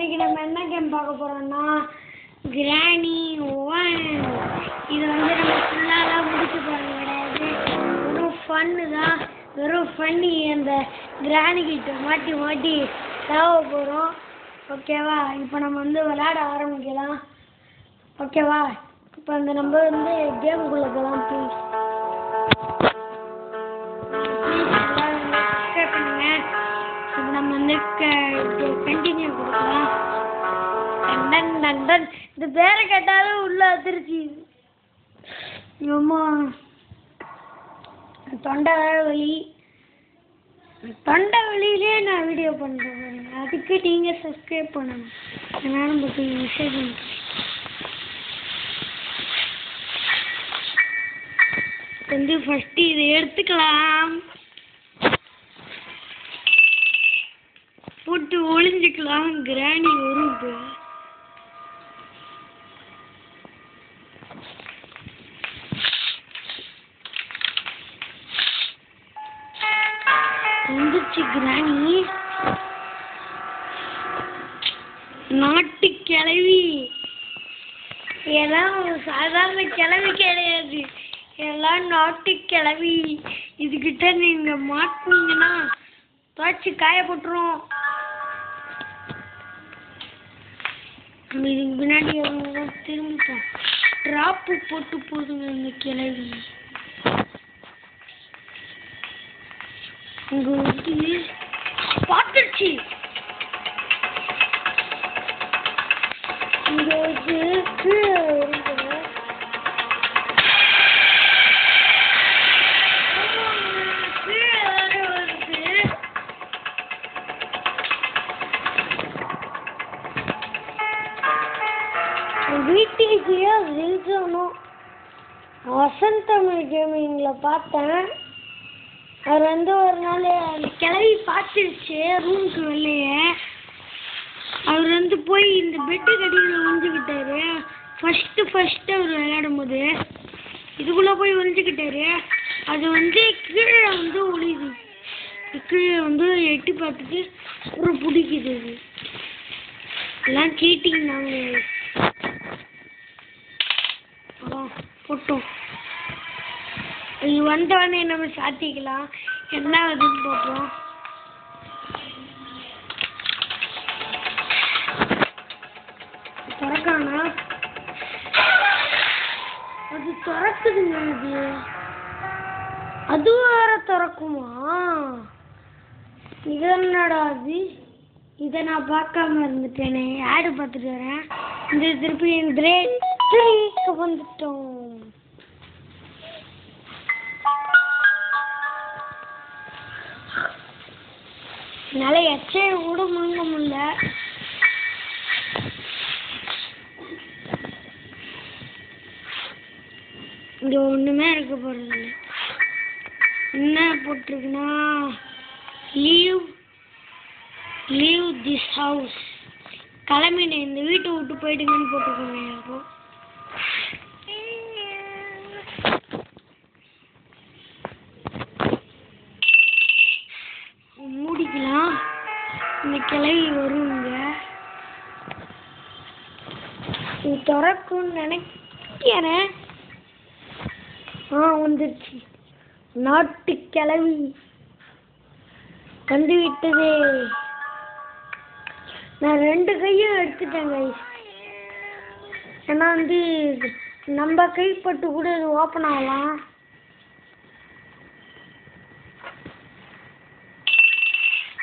இன்னைக்கு நம்ம என்ன கேம் பார்க்க போறோம்னா கிராணி 1. இது வந்து நம்ம ஃபுல்லாலாம் முடிச்சு போறது கிடையாது. வெறும் ஃபன்னு தான். வெறும் ஃபன்னி அந்த கிராணி கிட்ட மாட்டி மாட்டி சாவ போகிறோம். ஓகேவா? இப்போ நம்ம வந்து விளையாட ஆரம்பிக்கலாம். ஓகேவா? இப்போ அந்த நம்ம வந்து கேமுக்குள்ளே போகலாம். ப்ளீஸ் சப்ஸ்கிரைப் பண்ணுங்க. இப்போ நம்ம வந்து கண்டினியூ கொடுக்கலாம். இந்த பேரை கேட்டாலும் உள்ள அதிர்ச்சி. அம்மா தொண்டை வலியிலே நான் வீடியோ பண்ணுறேன். அதுக்கு நீங்கள் சப்ஸ்கிரைப் பண்ணணும். அதனால் உங்களுக்கு மெசேஜ் பண்ணுறேன். வந்து ஃபஸ்ட்டு இதை எடுத்துக்கலாம், போட்டு ஒளிஞ்சிக்கலாம். கிராணி வரும். வந்துச்சு கிராணி. நாட்டு கிளவி எல்லாம் சாதாரண கிளவி கிடையாது. எல்லாம் நாட்டு கிளவி. இதுகிட்ட நீங்க மாட்டினீங்கன்னா துவைச்சு காயப்பட்டுரும். இதுக்கு பின்னாடி திரும்பிட்டோம். டிராப்பு போட்டு போதுங்க இந்த கிளவி. இங்க வந்து பார்த்துருச்சு. இங்க வந்து கீழே வருங்க. கீழே வர வருது. வீட்டுக்கு ரீசனும் வசந்த் தமிழ் கேமிங்ல பார்த்தேன். அவர் வந்து ஒரு நாள் அந்த கிளவி பார்த்துருச்சு ரூமுக்கு வெளியே. அவர் வந்து போய் இந்த பெட்டு கடியில் ஒழிஞ்சுக்கிட்டாரு. ஃபஸ்ட்டு அவர் விளையாடும் போது இதுக்குள்ளே போய் ஒழிஞ்சுக்கிட்டாரு. அது வந்து கீழே வந்து ஒளியுது. கீழே வந்து எட்டி பார்த்துட்டு ஒரு பிடிக்குது. அது எல்லாம் சீட்டிங் நாங்கள் போட்டோம். இது வந்தவொடனே நம்ம சாத்திக்கலாம். என்ன ஆகுதுன்னு பார்ப்போம். திறக்கானா? அது திறக்குதுங்க. அது வேற திறக்குமா? இது என்னடா அது? இதை நான் பார்க்காம இருந்துட்டேனே. ஆடு பார்த்துட்டு வரேன். இந்த திருப்பி கிரேட் 3க்கு வந்துட்டோம். என்னால எச்சையை கூட முழுங்க முடியல. இங்க ஒண்ணுமே இருக்க போறது இல்லை. என்ன போட்டிருக்குன்னா லீவ் திஸ் ஹவுஸ். கிளம்பினேன், இந்த வீட்டை விட்டு போயிடுங்கன்னு போட்டுக்கோங்க. யாரோ மூடிக்கலாம். இந்த கிளவி வருங்க. இது திறக்கும்னு நினைக்கிறேன். வந்துருச்சு. நாட்டு கிளவி வந்து விட்டது. நான் 2 கையும் எடுத்துட்டேன் கைஸ். ஏன்னா வந்து நம்ம கைப்பட்டு கூட இது ஓப்பன் ஆகலாம்.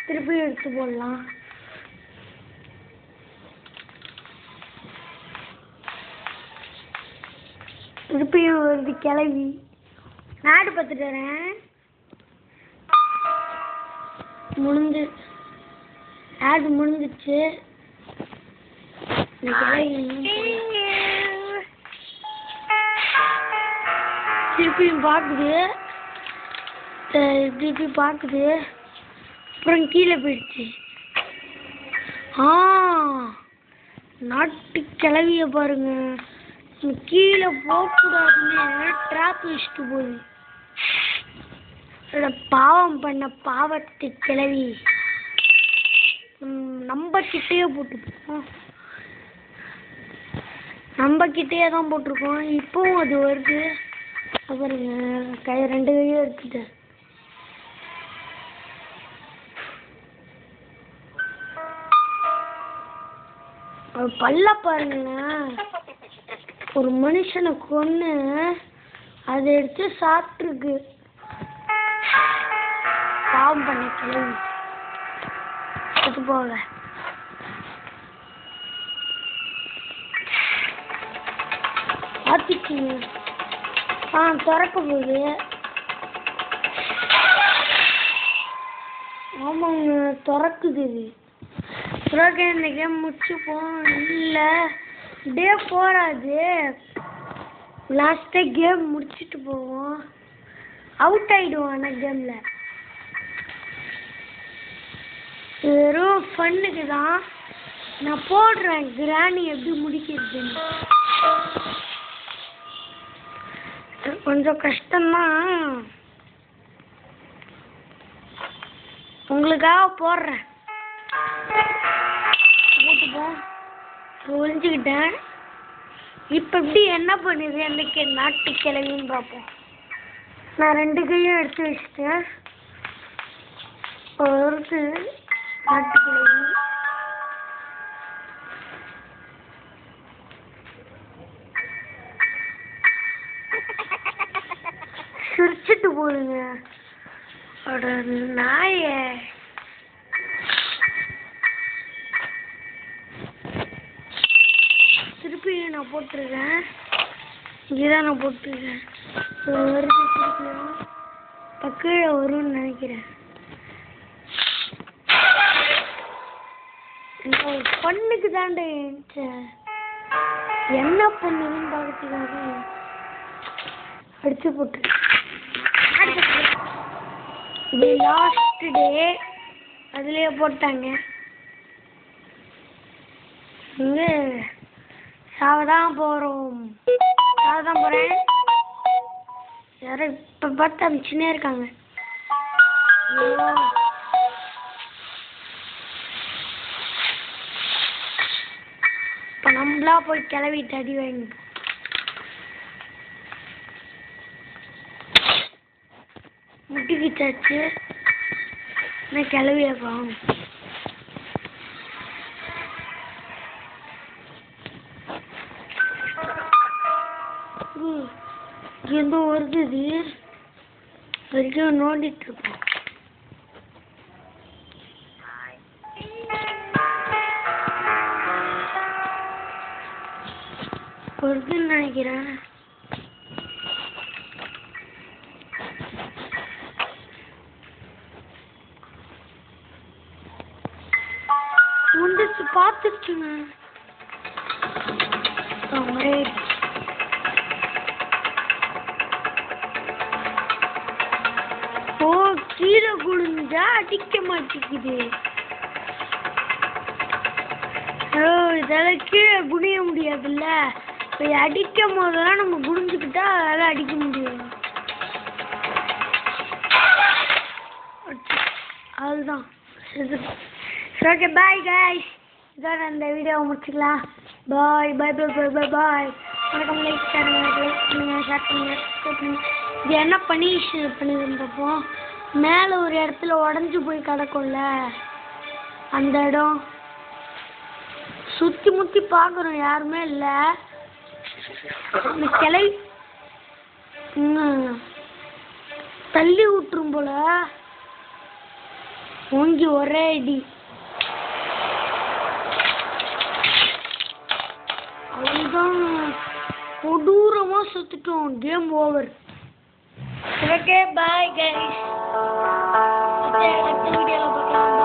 திருப்பி எடுத்து போடலாம். திருப்பியும் வருது கிளவி. நாடு பார்த்துட்டு வரேன். ஆடு முடிஞ்சிச்சு. திருப்பியும் பார்க்குது. திருப்பி பார்க்குது. அப்புறம் கீழே போயிடுச்சு. நாட்டு கிளவிய பாருங்க. கீழே போகக்கூடாதுன்னு ட்ராப் வச்சுட்டு போகுது. பாவம் பண்ண பாவத்து கிளவி. நம்ம கிட்டேயே போட்டுப்போம். நம்ம கிட்டேயே தான் போட்டிருக்கோம். இப்போவும் அது வருது. பாருங்க, ரெண்டு கையும் எடுத்துட்டேன். பல்ல பாருங்களேன், ஒரு மனுஷனை கொன்னு அதை எடுத்து சாப்பிட்டுருக்கு. பாவம் பண்ண கிளம்பி அது போக ஆத்திக்குங்க. திறக்க போகுது. ஆமாங்க, திறக்குது. இந்த கேம் முடிச்சுப்போம். இல்லை டே போகாது. லாஸ்ட்டாக கேம் முடிச்சுட்டு போவோம். அவுட் ஆகிடுவோம். ஆனால் கேமில் வெறும் ஃபன்னுக்கு தான் நான் போடுறேன். கிராணி எப்படி முடிக்கிறதுன்னு கொஞ்சம் கஷ்டம்தான். உங்களுக்காக போடுறேன். போட்டுப்போம். ஒழிஞ்சுக்கிட்டேன். இப்போ எப்படி என்ன பண்ணுது எனக்கு நாட்டு கிழவின்னு பார்ப்போம். நான் ரெண்டு கையும் எடுத்து வச்சுட்டேன். ஒரு நாட்டு கிழவி சிரிச்சுட்டு போடுங்க. நாய திருப்பி நான் போட்டுருக்கேன். இங்கேதான் நான் போட்டுருக்கேன். வருது திருப்பியும். கீழே வரும்னு நினைக்கிறேன். பண்ணுக்கு தாண்டே என்ன பண்ணுதுன்னு பார்க்கறதுக்காக அடிச்சு போட்டு. இது லாஸ்ட் டே, அதுலயே போட்டாங்க. இங்க சாவதான் போறோம். சாவதான் போறேன். யாரும் இப்ப பார்த்து அமிச்சுனே இருக்காங்க. இப்ப நம்மளா போய் கிளவிட்டு அடி வாங்கி முட்டிக்கிட்டாச்சு. நான் கிளவிய காணும். எந்த வருது வரைக்கும் நோண்டிட்டு இருக்கோம். வருதுன்னு நினைக்கிறேன். வந்துச்சு, பார்த்துச்சுங்க. ஓ, கீழே குடிஞ்சா அடிக்க மாட்டேங்குது. இதெல்லாம் கீழே குடிய முடியாதுல்ல. இப்போ அடிக்கும் போதெல்லாம் நம்ம குடிஞ்சுக்கிட்டா அதெல்லாம் அடிக்க முடியாது. அதுதான். Okay, bye guys. இதான் இந்த வீடியோவை முடிச்சுக்கலாம். பாய் பாய் பாய் பாய் பாய் பாய். வணக்கம். லைக் பண்ணுங்க, ஷேர் பண்ணுங்க. இது என்ன பண்ணிருந்தப்போ மேலே ஒரு இடத்துல உடஞ்சி போய் கிடக்கும்ல, அந்த இடம் சுற்றி முற்றி பார்க்குறோம், யாருமே இல்லை. அந்த கிளை தள்ளி விட்டுரும் போல. ஓங்கி ஒரே அடி. அதுதான் கொடூரமா சுத்துட்டோம். Game over. Okay, bye guys. அடுத்த வீடியோல பார்க்கலாம்.